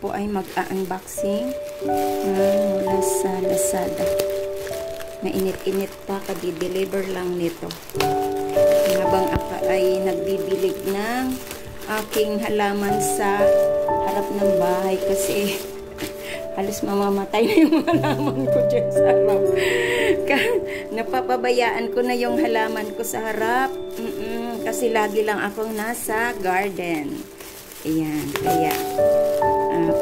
po ay mag-unboxing mula sa Lazada. Mainit-init pa, kadi-deliver lang nito. Habang ako ay nagbibilig ng aking halaman sa harap ng bahay kasi halos mamamatay na yung halaman ko dyan sa harap. Napapabayaan ko na yung halaman ko sa harap. Kasi lagi lang akong nasa garden. Ayan, kaya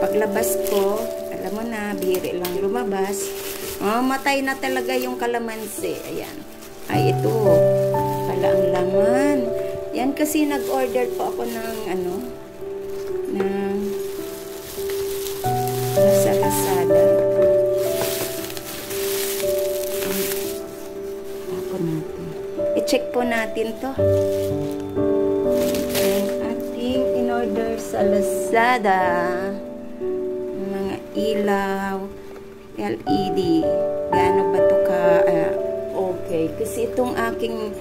paglabas ko, alam mo na, bihiri lang lumabas. Matay na talaga yung kalamansi. Ayan. Ay, ito. Pala ang laman. Yan kasi nag-order po ako ng nasa Lazada. Ako natin. I-check po natin to. Ating in-order sa Lazada. Mga ilaw. LED. Gaano ba ito ka? Okay. Kasi itong aking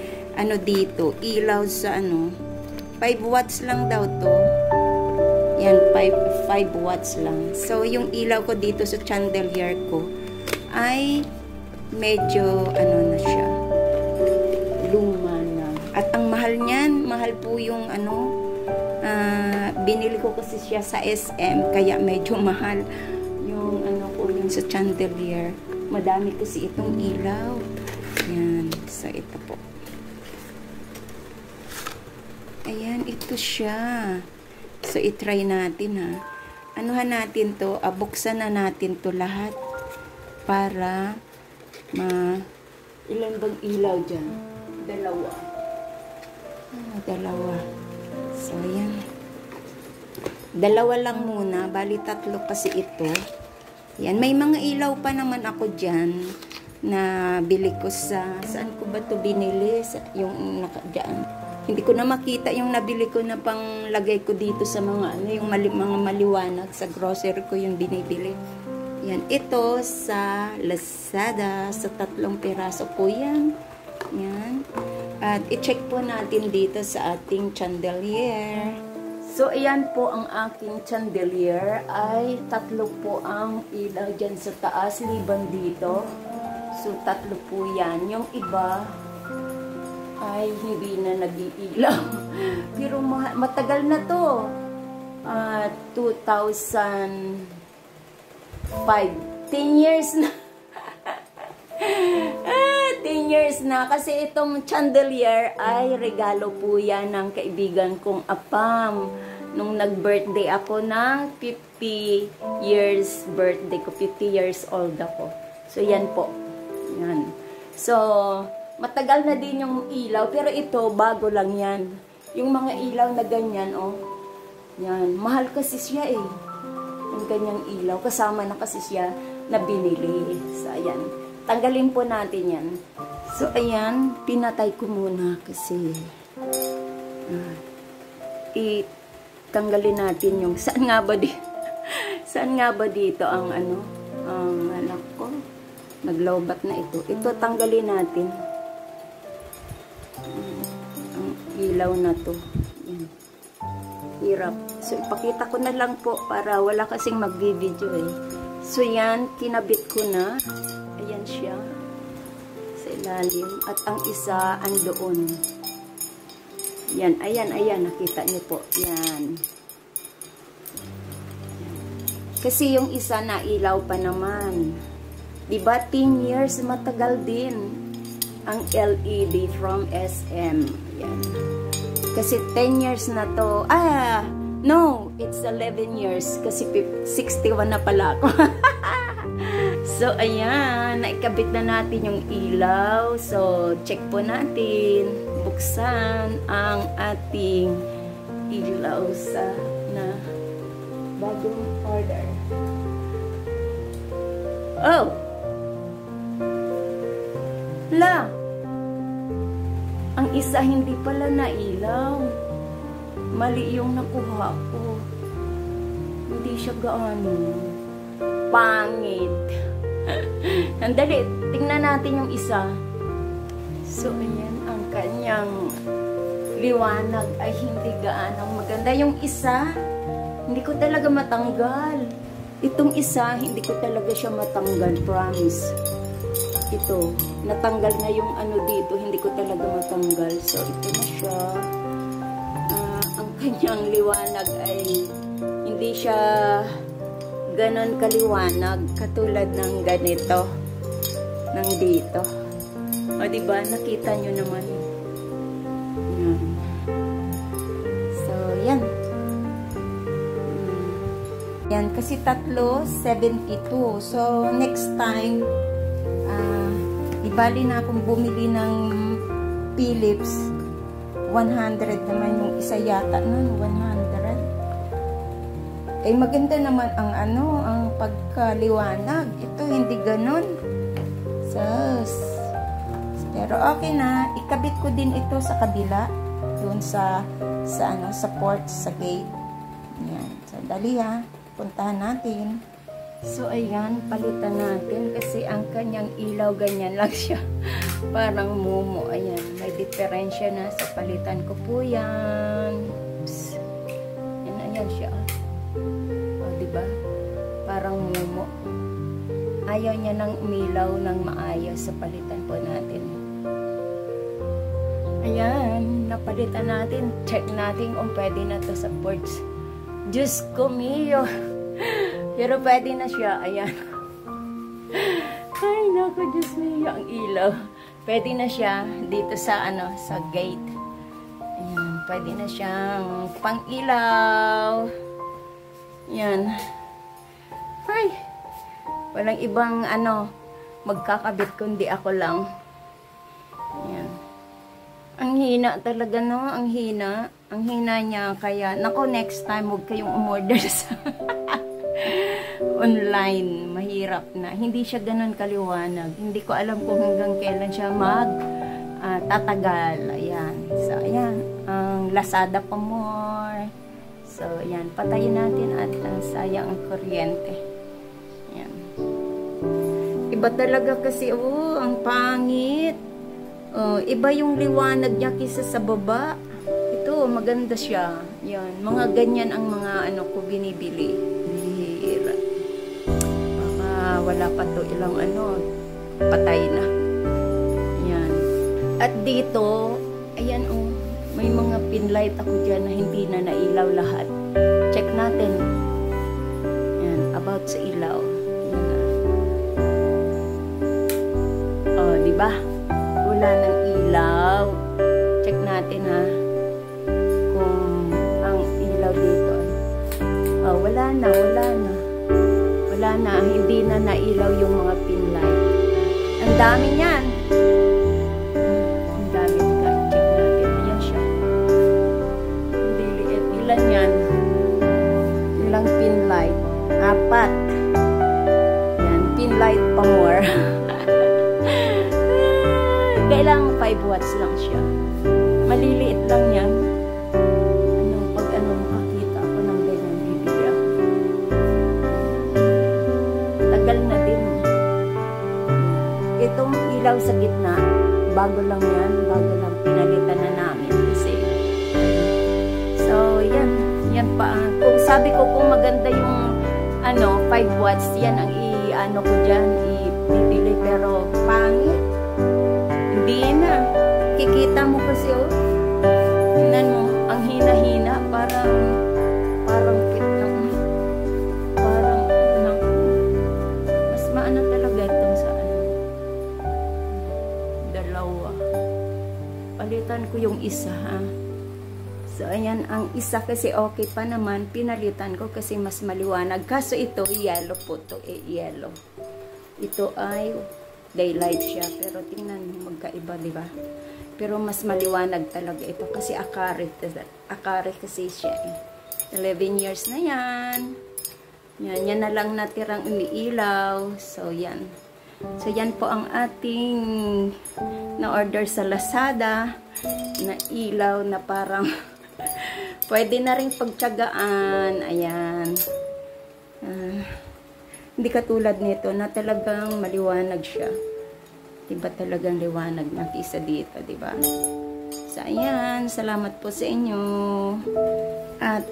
dito, ilaw sa 5 watts lang daw to. Yan, 5 watts lang. So, yung ilaw ko dito sa chandelier ko ay medyo na siya. Luma na. At ang mahal niyan, mahal po yung binili ko kasi siya sa SM, kaya medyo mahal yung yung sa chandelier. Madami kasi itong ilaw. Yan. So, ito po. Ayan, ito siya. So, itry natin ha. Anuhan natin to, buksan na natin to lahat para ilan bang ilaw dyan? Dalawa. Dalawa. So, ayan. Dalawa lang muna. Bali, 3 kasi ito. Yan, may mga ilaw pa naman ako dyan na bili ko saan ko ba to binili? Yung dyan. Hindi ko na makita yung nabili ko na panglagay ko dito sa mga yung mga maliwanag sa grocery ko yung binibili. Yan, ito sa Lazada, sa 3 piraso po yan. Yan. At i-check po natin dito sa ating chandelier. So, ayan po ang aking chandelier ay 3 po ang ilaw dyan sa taas, liban dito. So, 3 po yan. Yung iba ay hindi na nag-iilaw. Pero matagal na to. 2005. 10 years na. 10 years na. Kasi itong chandelier ay regalo po yan ng kaibigan kong Apam. Nung nag-birthday ako ng 50 years birthday ko. 50 years old ako. So, yan po. Yan. So, matagal na din yung ilaw. Pero ito, bago lang yan. Yung mga ilaw na ganyan, yan. Mahal kasi siya eh. Yung ganyang ilaw. Kasama na kasi siya na binili. So, ayan. Tanggalin po natin yan. So, ayan. Pinatay ko muna kasi tanggalin natin yung saan nga ba dito ang ang anak ko. Naglobat na ito. Ito tanggalin natin. Ang ilaw na to. Yan. Hirap. So, ipakita ko na lang po para wala kasing mag-video eh. So, yan. Kinabit ko na. Ayan siya. Sa ilalim. At ang isa, andoon. Yan. Ayan. Nakita niyo po. Yan. Kasi yung isa na ilaw pa naman. Diba? 10 years. Matagal din. Ang LED from SM. Yan. Kasi 10 years na to. No. It's 11 years. Kasi 61 na pala ako. So, ayan. Naikabit na natin yung ilaw. So, check po natin. Buksan ang ating ilaw sa bagong order. Oh! La! Ang isa hindi pala na ilaw. Mali yung nakuha ko. Hindi siya gaano. Pangit. Andali, tingnan natin yung isa. So, ayan, ang kanyang liwanag ay hindi gaanong maganda. Yung isa, Hindi ko talaga matanggal. Itong isa, hindi ko talaga siya matanggal, promise. Ito, natanggal na yung ano dito, hindi ko talaga matanggal. So, ito na siya. Ang kanyang liwanag ay hindi siya ganon kaliwanag katulad ng ganito, ng dito. O, diba? Nakita nyo naman. Yan. So, yan. Yan, kasi tatlo, 72. So, next time, ibali na akong bumili ng Philips. 100 naman yung isa yata nun, 100. Eh, maganda naman ang ang pagkaliwanag. Ito, hindi ganon. Pero okay na. Ikabit ko din ito sa kabila. Doon sa port, sa gate. Yan. So, dali ha. Puntahan natin. So, ayan, palitan natin kasi ang kanyang ilaw, ganyan lang siya. Parang mumo, ayan. May diferensya na sa palitan ko po yan. Oops. Yan, ayan siya. O, diba? Parang mumo. Ayaw niya nang umilaw ng maayos sa palitan po natin. Ayan, napalitan natin. Check natin kung pwede na to sa ports. Diyos ko, Mio. Pero pwede na siya. Ayan. Ay, naku, Diyos Mio. Ang ilaw. Pwede na siya dito sa, sa gate. Ayan. Pwede na siyang pang-ilaw. Ayan. Ay. Walang ibang, magkakabit kundi ako lang. Ayan. Ang hina talaga, no? Ang hina. Ang hina niya, kaya, naku, next time, huwag kayong umorder sa online. Mahirap na. Hindi siya ganun kaliwanag. Hindi ko alam kung hanggang kailan siya tatagal. Ayan. So, ayan. Ang Lazada pa more. So, ayan. Patayin natin at sayang ang kuryente. Ayan. Iba talaga kasi, ang pangit. Iba yung liwanag niya kisa sa baba. Ito, maganda siya. Yan, mga ganyan ang mga ko binibili. Bihira. Baka wala pa to ilang patay na. Yan. At dito, ayan may mga pinlight ako dyan na hindi na nailaw lahat. Check natin. Yan, about sa ilaw. Yan. Diba? Wala ng ilaw. Check natin ha. Kung ang ilaw dito. Wala na. Wala na. Hindi na nailaw yung mga pin light. Ang dami niyan. Ang dami. Check natin. Ayan siya. Hindi liit. Ilan yan? Ilang pin light? 4. Yan. Pin light pa more. Kailangan 5 watts lang siya. Maliliit lang yan. Pag makakita ako ng ganyan, bibili ako. Tagal na din. Itong ilaw sa gitna, bago lang yan. Bago lang pinalitan na namin. Kasi, so, yan. Yan pa. Kung sabi ko kung maganda yung 5 watts, yan ang ko dyan, ibibili. Pero, pangit. Hindi na. Kikita mo kasi, tingnan mo, ang hina-hina, parang fit lang. Parang, mas maano talaga itong sa dalawa. Palitan ko yung isa, ha. So, ayan, ang isa kasi okay pa naman, pinalitan ko kasi mas maliwanag. Kaso ito, yellow po to, yellow. Ito ay daylight siya, pero tingnan mo, magkaiba, di ba? Pero mas maliwanag talaga ito kasi akare kasi siya 11 years na yan. Yan na lang natirang umiilaw. So, yan. So, yan po ang ating na-order sa Lazada na ilaw na parang pwede na rin pagtiyagaan. Ayan. Hindi katulad nito na talagang maliwanag siya. Diba talagang liwanag na kisa dito, diba? So, ayan. Salamat po sa inyo. At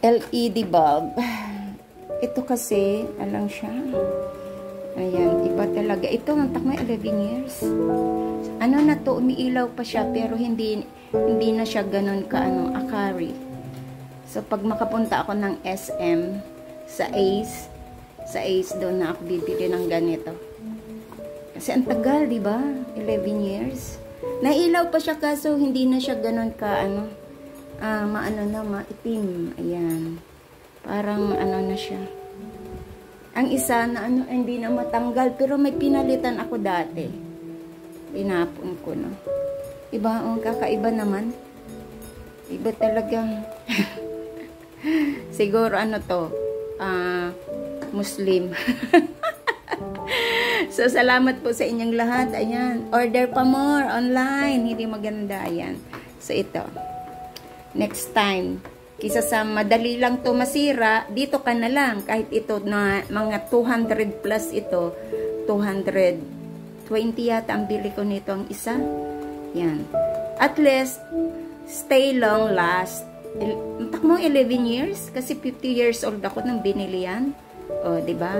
LED bulb. Ito kasi, alang siya. Ayan, iba talaga. Ito, ang takma 11 years. Ano na to, umiilaw pa siya, pero hindi na siya ganun ka, Akari. So, pag makapunta ako ng SM, sa Ace doon na ako bibili ng ganito. Kasi ang tagal, di ba? 11 years. Nailaw pa siya kaso hindi na siya ganun ka maitim. Ayan. Parang na siya. Ang isa na hindi na matanggal pero may pinalitan ako dati. Tinapon ko na. Iba, kakaiba naman. Iba talaga. Siguro to, Muslim. So, salamat po sa inyong lahat. Ayan. Order pa more online. Hindi maganda. Ayan. So, ito. Next time. Kisa sa madali lang to masira, dito ka na lang. Kahit ito na mga 200 plus ito. 220 yata ang bili ko nito ang isa. Ayan. At least, stay long last. Takmo 11 years? Kasi 50 years old ako nang binili yan. O, diba?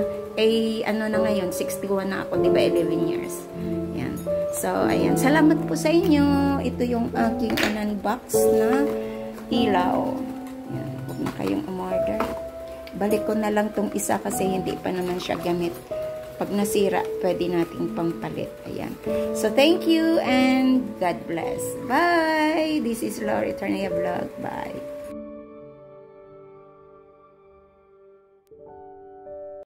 Na ngayon, 61 na ako, diba? 11 years. Ayan. So, ayan. Salamat po sa inyo. Ito yung aking unbox na ilaw. Ayan. Huwag na kayong umorder. Balik ko na lang tong isa kasi hindi pa naman siya gamit. Pag nasira, pwede nating pampalit. Ayan. So, thank you and God bless. Bye! This is Lori Eternia Vlog. Bye!